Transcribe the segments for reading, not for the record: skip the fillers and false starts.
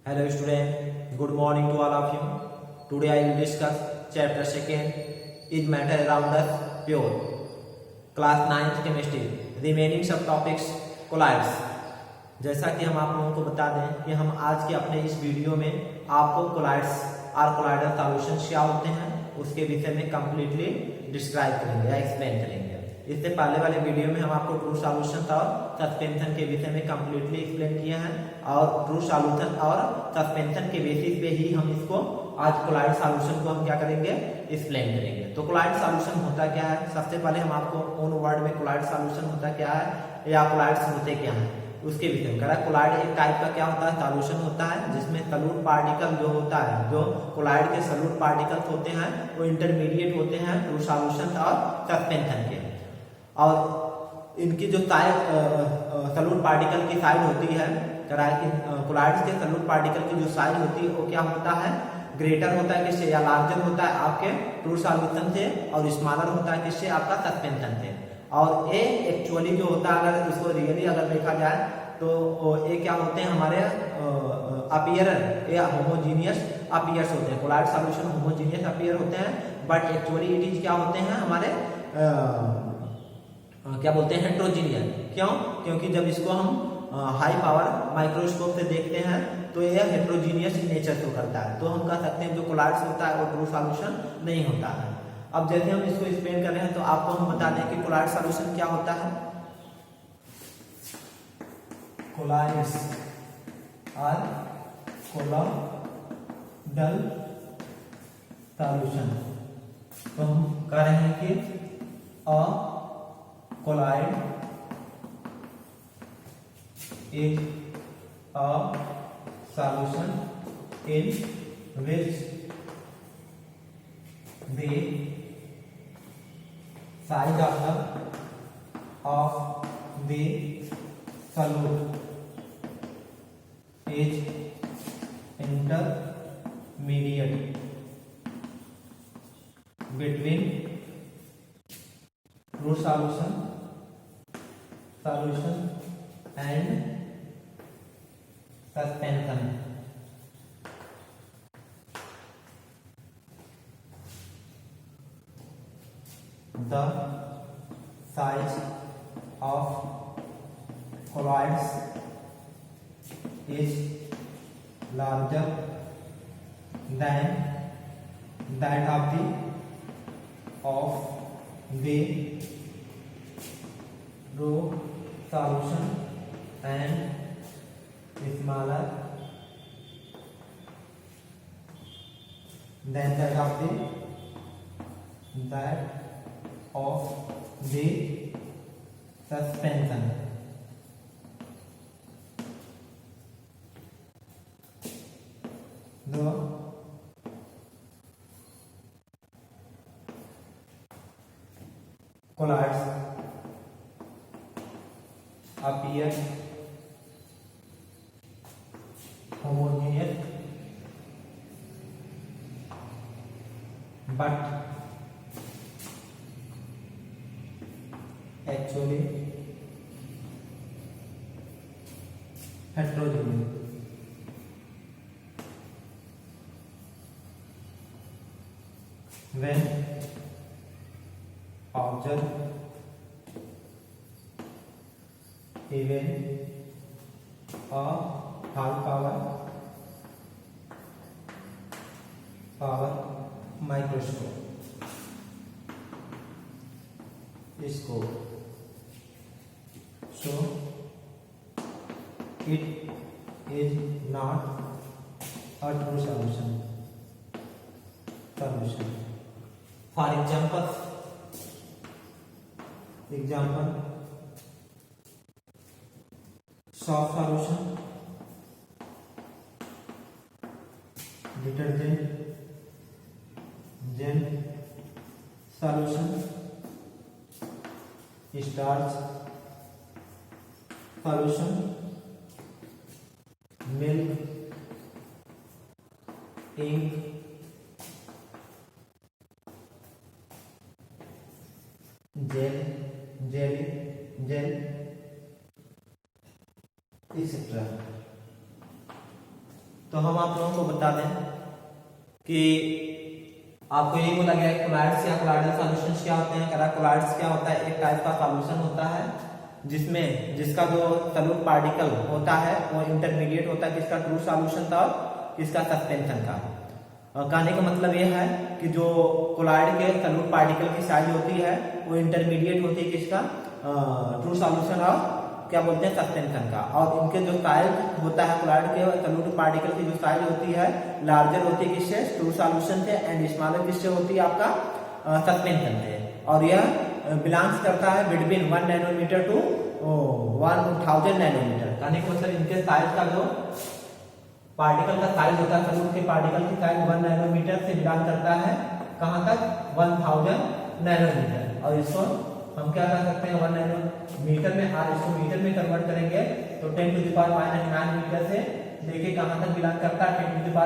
Hello student, good morning to all of you. Today I will discuss chapter 2 is matter around us pure. Class 9th chemistry. Remaining subtopics colloids. जैसा कि हम आप लोगों को बता दें कि हम आज के अपने इस वीडियो में आपको कोलाइड्स और कोलाइडल सॉल्यूशंस क्या होते हैं उसके विषय में कंप्लीटली डिस्क्राइब करेंगे या एक्सप्लेन करेंगे। इससे पहले वाले वीडियो में हम आपको ट्रू सॉल्यूशन और सस्पेंशन के विषय में कंप्लीटली एक्सप्लेन किया है और ट्रू सॉल्यूशन और सस्पेंशन के बेसिस पे ही हम इसको आज कोलाइड सॉल्यूशन को हम क्या करेंगे एक्सप्लेन करेंगे। तो कोलाइड सॉल्यूशन होता क्या है, सबसे पहले हम आपको ओन वर्ड में कोलाइड सॉल्यूशन होता क्या है या कोलाइड्स होते क्या है उसके विषय में करा। कोलाइड एक टाइप का क्या होता है सॉल्यूशन होता है जिसमें सॉल्यूट पार्टिकल जो होता है, जो कोलाइड के सॉल्यूट पार्टिकल्स होते हैं वो इंटरमीडिएट होते हैं ट्रू सॉल्यूशन और सस्पेंशन के। और इनकी जो सॉल्यूट पार्टिकल की साइज होती है कोलाइड्स के सॉल्यूट पार्टिकल की जो साइज होती है वो क्या होता है ग्रेटर होता है किससे या लार्जर होता है आपके ट्रू सॉल्यूशन से और स्मॉलर होता है किससे आपका सस्पेंशन से। और ए एक्चुअली जो होता है अगर इसको रियली अगर देखा जाए तो ये क्या होते हैं हमारे अपीयरर या होमोजीनियस अपीयर्स होते हैं। कोलाइड सॉल्यूशन होमोजीनियस अपीयर होते हैं बट एक्चुअली इट इज क्या होते हैं हमारे क्या बोलते हैं हेट्रोजीनियस। क्यों? क्योंकि जब इसको हम हाई पावर माइक्रोस्कोप से देखते हैं तो यह हेट्रोजीनियस नेचर शो करता है। तो हम कह सकते हैं जो कोलाइड्स होता है वो ट्रू सॉल्यूशन नहीं होता है। अब जैसे हम इसको एक्सप्लेन कर रहे हैं तो आपको हम बता दें कि कोलाइड सॉल्यूशन क्या होता है। Colloids are colloidal solution. तो हम कह रहे हैं कि a colloid is a solution in which the size of the solute is intermediate between true solution and suspension. The size of colloids is larger than that of the true solution and smaller than that of the suspension. The colloids appear homogeneous but actually heterogeneous. When observed even a high power microscope scope, so it is not a true solution. For example soft solution, detergent, gel solution, starch solution, milk, ink, gel, etc. तो हम आप लोगों को बता दें कि आपको ये बोला गया है कोलॉइड्स या कोलॉइडल सॉल्यूशंस क्या होते हैं। करा कोलॉइड्स क्या होता है, एक टाइप का सॉल्यूशन होता है जिसका जो सॉल्यूट पार्टिकल होता है वो इंटरमीडिएट होता है किसका, ट्रू सॉल्यूशन का और किसका, सस्पेंशन का। कहने का मतलब यह है कि जो कोलॉइड के सॉल्यूट पार्टिकल की साइज होती है वो इंटरमीडिएट होती है किसका, ट्रू सॉल्यूशन और क्या बोलते हैं, सस्पेंशन का। और इनके जो साइज होता है कोलॉइड के सॉल्यूट पार्टिकल की जो साइज होती है लार्जर होती है किससे, ट्रू सॉल्यूशन से, एंड स्मॉलर किससे होती है, आपका सस्पेंशन से। और यह बिलोंग्स करता है बिटवीन 1 नैनोमीटर टू 1000 नैनोमीटर। कहने का मतलब इनके साइज का जो पार्टिकल का साइज होता है सॉल्यूट के पार्टिकल की साइज 1 नैनोमीटर से बिलोंग करता है कहां तक, 1000 नैनोमीटर। और इसको हम क्या कर सकते हैं, 1 नैनोमीटर में, और इसको मीटर में कन्वर्ट करेंगे तो 10⁻⁹ मीटर से देखिए कहां तक बिलोंग करता है, 10⁻⁶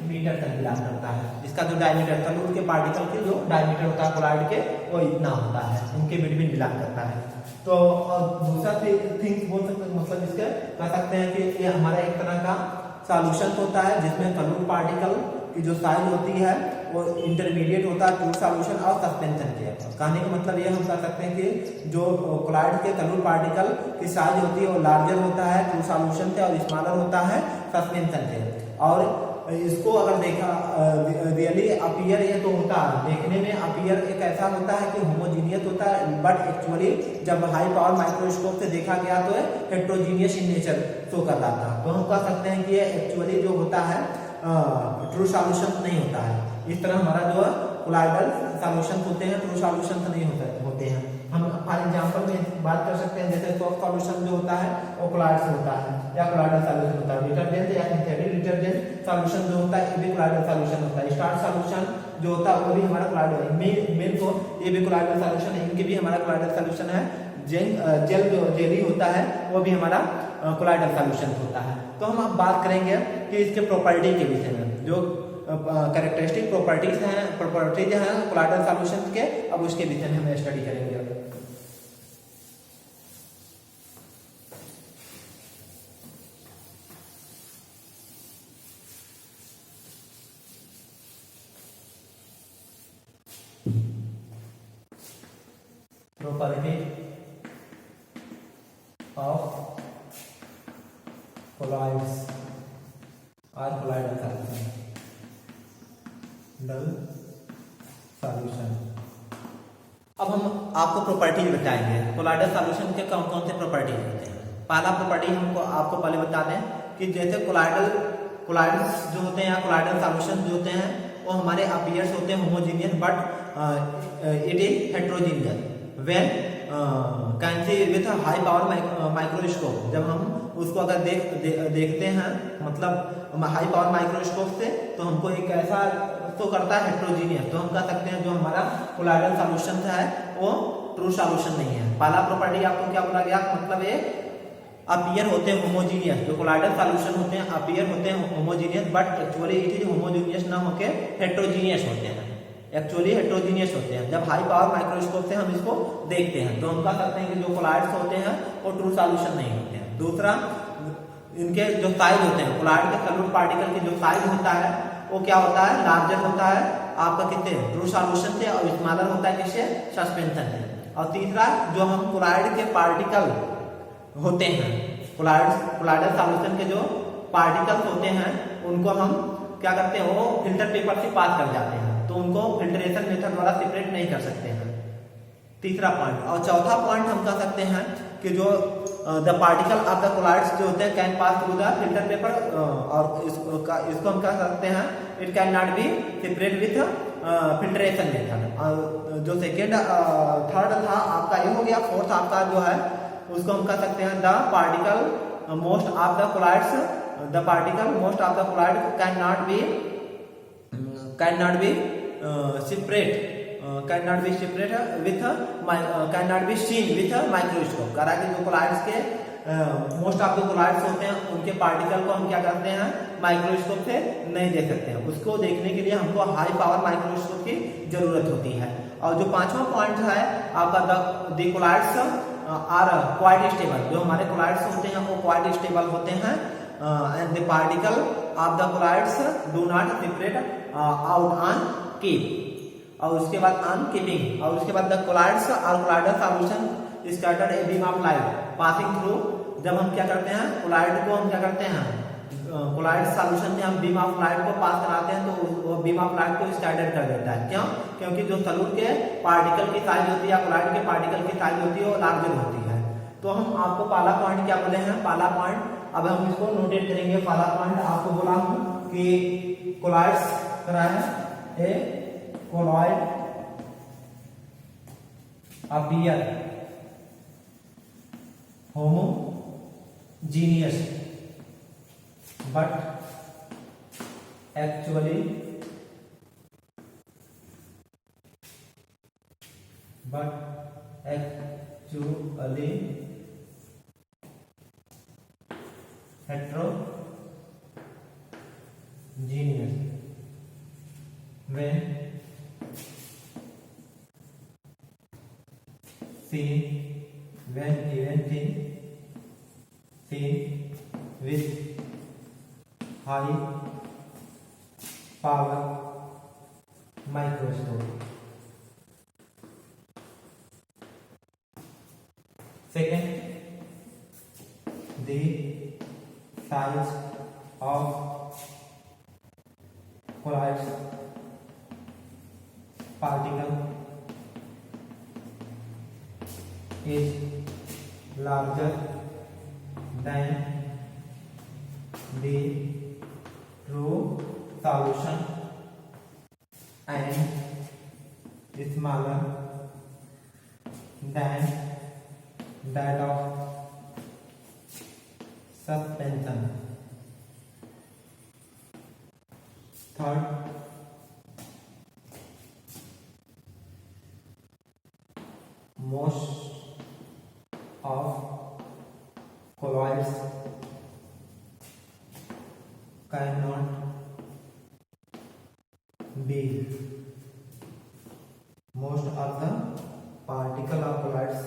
मीटर तक बिलोंग करता है। इसका जो डायमीटर सॉल्यूट के पार्टिकल के जो डायमीटर होता है कोलॉइड के वो इतना होता है, उनके बिटवीन बिलोंग करता है। तो दूसरा थिंग्स बोल सकते हैं, मतलब इसके कह सकते हैं कि ये हमारा एक तरह का सॉल्यूशन होता है जिसमें सॉल्यूट पार्टिकल की जो साइज होती है वो इंटरमीडिएट होता है ट्रू सॉल्यूशन और सस्पेंशन के। कहने का मतलब ये हम कह सकते हैं कि जो कोलॉइड के सॉल्यूट पार्टिकल की साइज होती है वो लार्जर होता है ट्रू सॉल्यूशन से और स्मॉलर होता है सस्पेंशन से। और इसको अगर देखा रियली अपीयर ये तो होता है, देखने में अपीयर एक ऐसा होता है कि होमोजीनियस होता है, बट एक्चुअली जब हाई पावर माइक्रोस्कोप से देखा गया तो हेट्रोजीनियस इन नेचर शो कर रहा था। तो हम कह सकते हैं कि ये एक्चुअली जो होता है ट्रू सॉल्यूशन नहीं होता है। इस तरह हमारा जो कोलॉइडल सॉल्यूशन होते हैं ट्रू सॉल्यूशन नहीं होते हैं। हम फॉर एग्जांपल में बात कर सकते हैं, जैसे सॉफ्ट सॉल्यूशन जो होता है वो कोलॉइड से होता है या कोलॉइडल सॉल्यूशन होता है। डिटर्जेंट या सिंथेटिक डिटर्जेंट सॉल्यूशन जो होता है ये भी कोलॉइडल सॉल्यूशन होता है। स्टार्च सॉल्यूशन जो होता है वो भी हमारा कोलॉइडल, मिल्क को ये भी कोलॉइडल सॉल्यूशन है, इनके भी हमारा कोलॉइडल सॉल्यूशन है। जेल जो जेली होता है वो भी हमारा कोलॉइडल सॉल्यूशन होता है। तो हम अब बात करेंगे कि इसके प्रॉपर्टी के विषय में, जो कैरेक्टरिस्टिक प्रॉपर्टीज हैं कोलॉइडल सॉल्यूशन के, अब उसके विषय में हम स्टडी करेंगे। प्रॉपर्टी ऑफ कोलॉइड्स और कोलॉइडल सॉल्यूशन। अब हम आपको प्रॉपर्टीज बताएंगे कोलॉइडल सॉल्यूशन के कौन कौन से प्रॉपर्टीज होते हैं। पहला प्रॉपर्टी हमको आपको पहले बता दें कि जैसे कोलॉइड्स जो होते हैं या कोलॉइडल सॉल्यूशन जो होते हैं वो हमारे अपीयर्स होते हैं homogeneous but it is heterogeneous when can see with high power microscope. जब हम उसको अगर देखते हैं मतलब हाई पावर माइक्रोस्कोप से तो हमको एक ऐसा तो करता है हेट्रोजीनियस। तो हम कह सकते हैं जो हमारा कोलॉइडल सॉल्यूशन है वो ट्रू सॉल्यूशन नहीं है। पहला प्रॉपर्टी आपको क्या बोला गया, मतलब ये अपीयर होते हैं होमोजीनियस। जो कोलॉइडल सॉल्यूशन होते हैं अपीयर होते हैं homogeneous but actually it is homogeneous ना होके हेट्रोजीनियस होते हैं, एक्चुअली हेट्रोजीनियस होते हैं। जब हाई पावर माइक्रोस्कोप से हम इसको देखते हैं तो हम कह सकते हैं कि जो कोलॉइड्स होते हैं वो ट्रू सॉल्यूशन नहीं होते हैं। दूसरा, इनके जो साइज होते हैं कोलॉइड के सॉल्यूट पार्टिकल के जो साइज होता है वो क्या होता है, लार्जर होता है आपका कितने, ट्रू सॉल्यूशन से, और स्मॉलर होता है किससे, सस्पेंशन से। और तीसरा, जो हम कोलॉइड के पार्टिकल होते हैं कोलॉइडल सॉल्यूशन के जो पार्टिकल्स होते हैं उनको हम क्या करते हैं, वो फिल्टर पेपर से पास कर जाते हैं, तो उनको फिल्ट्रेशन मेथड द्वारा सेपरेट नहीं कर सकते हैं। तीसरा पॉइंट। और चौथा पॉइंट हम कह सकते हैं कि जो the particle of the colloids जो होते हैं can pass through the filter paper, और इसको हम कह सकते हैं it can not be separate with filtration method. और जो सेकेंड थर्ड था आपका ये हो गया। फोर्थ आपका जो है उसको हम कह सकते हैं the particle most of the colloids can not be seen with microscope. करा कि जो कोलॉइड्स के मोस्ट ऑफ द कोलॉइड्स होते हैं उनके पार्टिकल को हम क्या करते हैं, माइक्रोस्कोप से नहीं देख सकते हैं। उसको देखने के लिए हमको हाई पावर माइक्रोस्कोप की जरूरत होती है। और जो पांचवा पॉइंट है आपका the colloids are quite stable. जो हमारे कोलॉइड्स होते हैं वो क्वाइट स्टेबल होते हैं and the particle of the colloids do not separate out on keep, और उसके बाद on keeping, और उसके बाद the colloids or colloidal solution scattered a beam of light passing through। जब हम क्या करते हैं colloid को हम क्या करते हैं कोलाइड सॉल्यूशन में हम बीम ऑफ लाइट को पास कराते हैं तो वो बीम ऑफ लाइट को स्कैटर्ड कर देता है। क्यों? क्योंकि जो सॉल्यूट के पार्टिकल की साइज होती है या कोलाइड के पार्टिकल की साइज होती है वो लार्जर होती है। तो हम आपको पहला पॉइंट क्या बोले हैं, पहला पॉइंट अब हम इसको नोटेट करेंगे। पहला पॉइंट आपको बोला हूं कि कोलाइड्स कराया a colloid appear homogeneous but actually heterogeneous when seen with high power microscope। Second, the size of colloids particle is larger than the true solution and smaller than that of suspension। Third, most of colloids cannot be, most of the particle of colloids,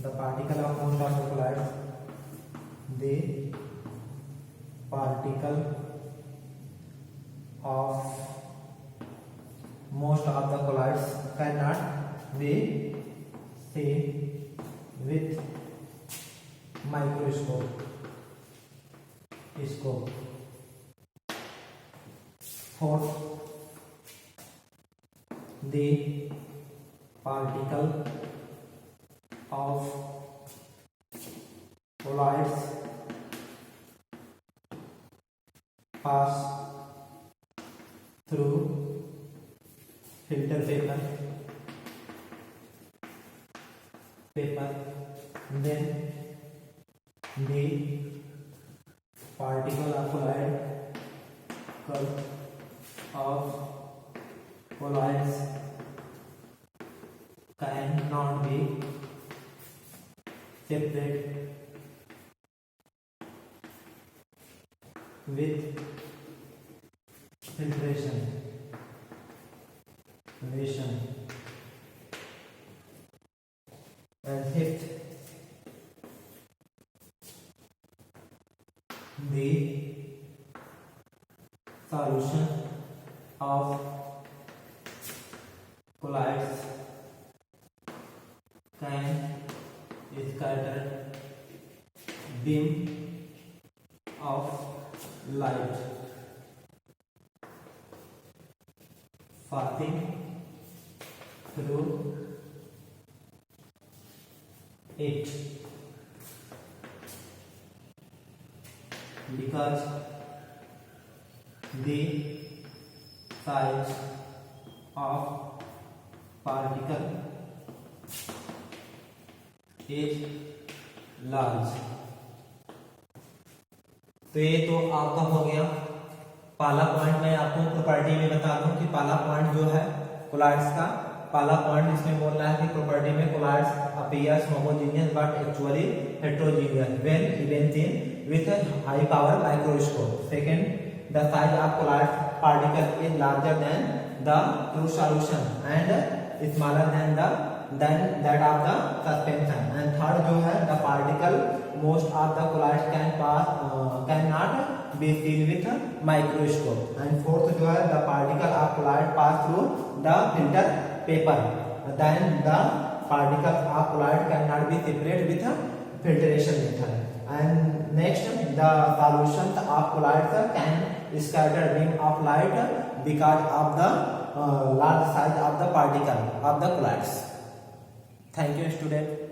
the particle of most of the colloids, the particle of most of the colloids cannot be seen with microscope scope। Fourth, the particle of colloids pass through filter paper, then the particle of colloid colloids cannot be separated with filtration। And fifth, the solution of colloids can scatter beam of light passing through it because the size of particle is large। तो ये तो आपका हो गया पहला point. मैं आपको property में बता दूं कि पहला पॉइंट जो है कोलाइड्स का पहला पॉइंट इसमें बोल रहा है कि प्रॉपर्टी में colloids appears homogeneous but actually heterogeneous when even seen with a high power microscope। Second, the size of colloid particle is larger than the true solution and smaller than the than that of the suspension. And third जो है the particle most of the colloids cannot be seen with microscope. And fourth जो है the particle of colloid pass through the filter paper. Then the particles of colloid cannot be separated with filtration method. And next, the solutions of colloids can scatter beam of light because of the large size of the particle of the colloids. Thank you, student.